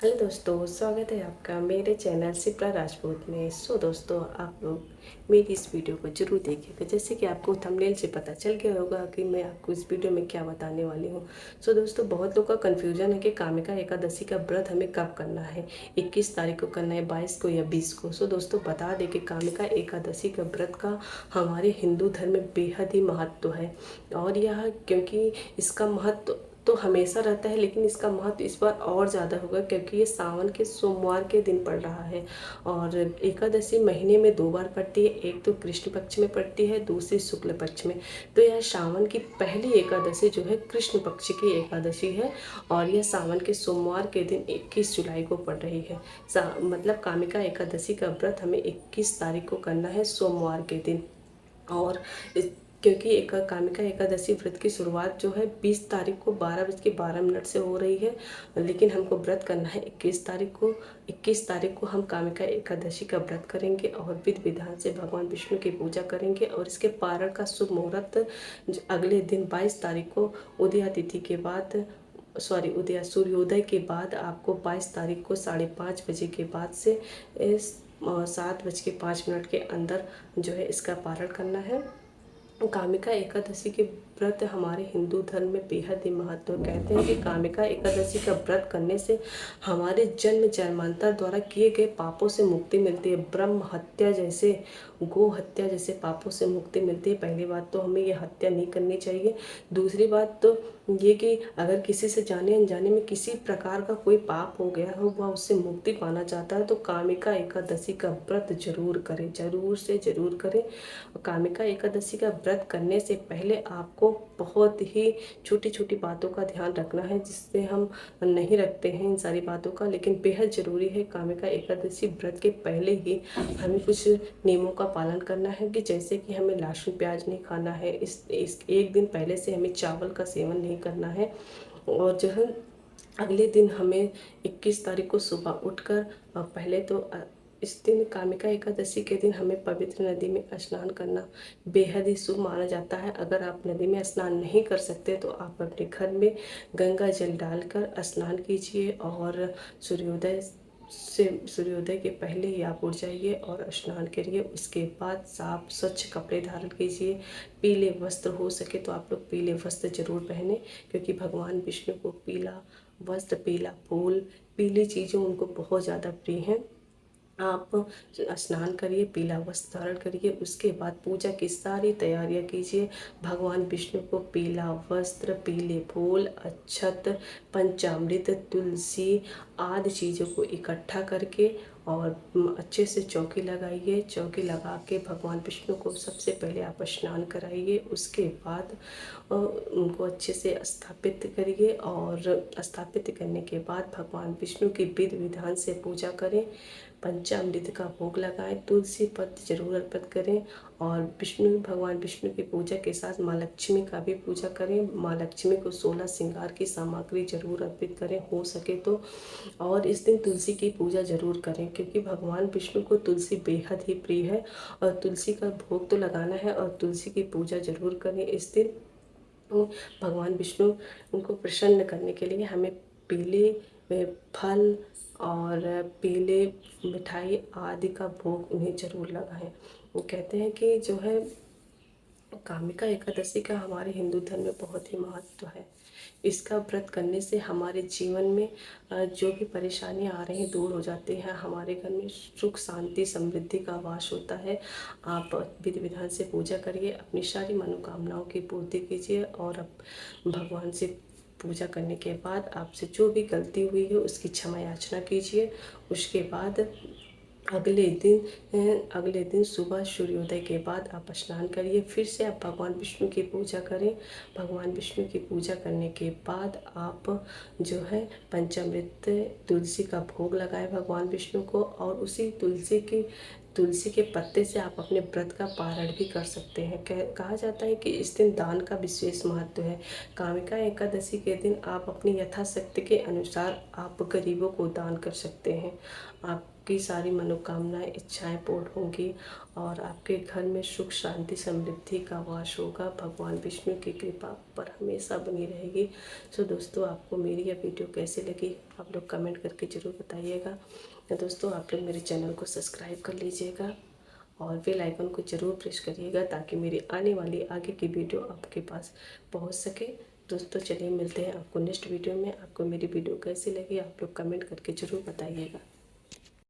Hello दोस्तों, स्वागत है आपका मेरे चैनल शिप्रा राजपूत में। दोस्तों, आप लोग मेरी इस वीडियो को जरूर देखिएगा। जैसे कि आपको थंबनेल से पता चल गया होगा कि मैं आपको इस वीडियो में क्या बताने वाली हूँ। दोस्तों, बहुत लोग का कन्फ्यूजन है कि कामिका एकादशी का व्रत हमें कब करना है, 21 तारीख को करना है, 22 को या 20 को। दोस्तों, बता दें कि कामिका एकादशी का व्रत का हमारे हिंदू धर्म में बेहद ही महत्व है। और यह क्योंकि इसका महत्व तो हमेशा रहता है, लेकिन इसका महत्व इस बार और ज़्यादा होगा क्योंकि ये सावन के सोमवार के दिन पड़ रहा है। और एकादशी महीने में 2 बार पड़ती है, एक तो कृष्ण पक्ष में पड़ती है, दूसरी शुक्ल पक्ष में। तो यह सावन की पहली एकादशी जो है कृष्ण पक्ष की एकादशी है और यह सावन के सोमवार के दिन 21 जुलाई को पड़ रही है। मतलब कामिका एकादशी का व्रत हमें 21 तारीख को करना है, सोमवार के दिन। और क्योंकि कामिका एकादशी व्रत की शुरुआत जो है 20 तारीख को 12:12 से हो रही है, लेकिन हमको व्रत करना है 21 तारीख को। 21 तारीख को हम कामिका एकादशी का व्रत करेंगे और विधि विधान से भगवान विष्णु की पूजा करेंगे। और इसके पारण का शुभ मुहूर्त अगले दिन 22 तारीख को उदया तिथि के बाद, सूर्योदय के बाद आपको 22 तारीख को 5:30 बजे के बाद से 7:05 के अंदर जो है इसका पारण करना है। कामिका एकादशी के व्रत हमारे हिंदू धर्म में बेहद ही महत्व। कहते हैं कि कामिका एकादशी का व्रत करने से हमारे जन्म जन्मांतर द्वारा किए गए पापों से मुक्ति मिलती है। ब्रह्म हत्या जैसे, गो हत्या जैसे पापों से मुक्ति मिलती है। पहली बात तो हमें यह हत्या नहीं करनी चाहिए। दूसरी बात तो ये कि अगर किसी से जाने अनजाने में किसी प्रकार का कोई पाप हो गया हो, वह उससे मुक्ति पाना चाहता है तो कामिका एकादशी का व्रत जरूर करें, जरूर से जरूर करें। कामिका एकादशी का व्रत करने से पहले आपको बहुत ही छोटी छोटी बातों का ध्यान रखना है, जिससे हम नहीं रखते हैं इन सारी बातों का, लेकिन बेहद ज़रूरी है। कामिका एकादशी व्रत के पहले ही हमें कुछ नियमों का पालन करना है कि जैसे कि हमें लहसुन प्याज नहीं खाना है, इस एक दिन पहले से हमें चावल का सेवन नहीं करना है। और जो है अगले दिन हमें 21 तारीख को सुबह उठकर पहले तो इस दिन कामिका एकादशी के दिन हमें पवित्र नदी में स्नान करना बेहद ही शुभ माना जाता है। अगर आप नदी में स्नान नहीं कर सकते तो आप अपने घर में गंगा जल डालकर स्नान कीजिए और सूर्योदय के पहले ही आप उठ जाइए और स्नान करिए। उसके बाद साफ स्वच्छ कपड़े धारण कीजिए। पीले वस्त्र हो सके तो आप लोग पीले वस्त्र जरूर पहने, क्योंकि भगवान विष्णु को पीला वस्त्र, पीला फूल, पीली चीज़ें उनको बहुत ज़्यादा प्रिय हैं। आप स्नान करिए, पीला वस्त्र धारण करिए, उसके बाद पूजा की सारी तैयारियां कीजिए। भगवान विष्णु को पीला वस्त्र, पीले फूल, अक्षत, पंचामृत, तुलसी आदि चीज़ों को इकट्ठा करके और अच्छे से चौकी लगाइए। चौकी लगा के भगवान विष्णु को सबसे पहले आप स्नान कराइए। उसके बाद उनको अच्छे से स्थापित करिए और स्थापित करने के बाद भगवान विष्णु की विधि विधान से पूजा करें। पंचामृत का भोग लगाएं, तुलसी पत्र जरूर अर्पित करें और भगवान विष्णु की पूजा के साथ माँ लक्ष्मी का भी पूजा करें। माँ लक्ष्मी को 16 श्रृंगार की सामग्री जरूर अर्पित करें हो सके तो। और इस दिन तुलसी की पूजा जरूर करें, क्योंकि भगवान विष्णु को तुलसी बेहद ही प्रिय है और तुलसी का भोग तो लगाना है और तुलसी की पूजा जरूर करें इस दिन। भगवान विष्णु उनको प्रसन्न करने के लिए हमें पीले फल और पीले मिठाई आदि का भोग उन्हें जरूर लगाएं। वो कहते हैं कि जो है कामिका एकादशी का हमारे हिंदू धर्म में बहुत ही महत्व है। इसका व्रत करने से हमारे जीवन में जो भी परेशानियां आ रही हैं दूर हो जाती हैं। हमारे घर में सुख शांति समृद्धि का वास होता है। आप विधि विधान से पूजा करिए, अपनी सारी मनोकामनाओं की पूर्ति कीजिए और भगवान से पूजा करने के बाद आपसे जो भी गलती हुई है उसकी क्षमा याचना कीजिए। उसके बाद अगले दिन सुबह सूर्योदय के बाद आप स्नान करिए। फिर से आप भगवान विष्णु की पूजा करें। भगवान विष्णु की पूजा करने के बाद आप जो है पंचामृत तुलसी का भोग लगाएं भगवान विष्णु को, और उसी तुलसी के पत्ते से आप अपने व्रत का पारण भी कर सकते हैं। कहा जाता है कि इस दिन दान का विशेष महत्व है। कामिका एकादशी के दिन आप अपनी यथाशक्ति के अनुसार आप गरीबों को दान कर सकते हैं। आप आपकी सारी मनोकामनाएं इच्छाएं पूर्ण होंगी और आपके घर में सुख शांति समृद्धि का वास होगा। भगवान विष्णु की कृपा पर हमेशा बनी रहेगी। सो दोस्तों, आपको मेरी यह वीडियो कैसी लगी आप लोग कमेंट करके ज़रूर बताइएगा। दोस्तों, आप लोग मेरे चैनल को सब्सक्राइब कर लीजिएगा और बेल आइकन को ज़रूर प्रेस करिएगा ताकि मेरी आने वाली आगे की वीडियो आपके पास पहुंच सके। दोस्तों, चलिए मिलते हैं आपको नेक्स्ट वीडियो में। आपको मेरी वीडियो कैसी लगी आप लोग कमेंट करके ज़रूर बताइएगा।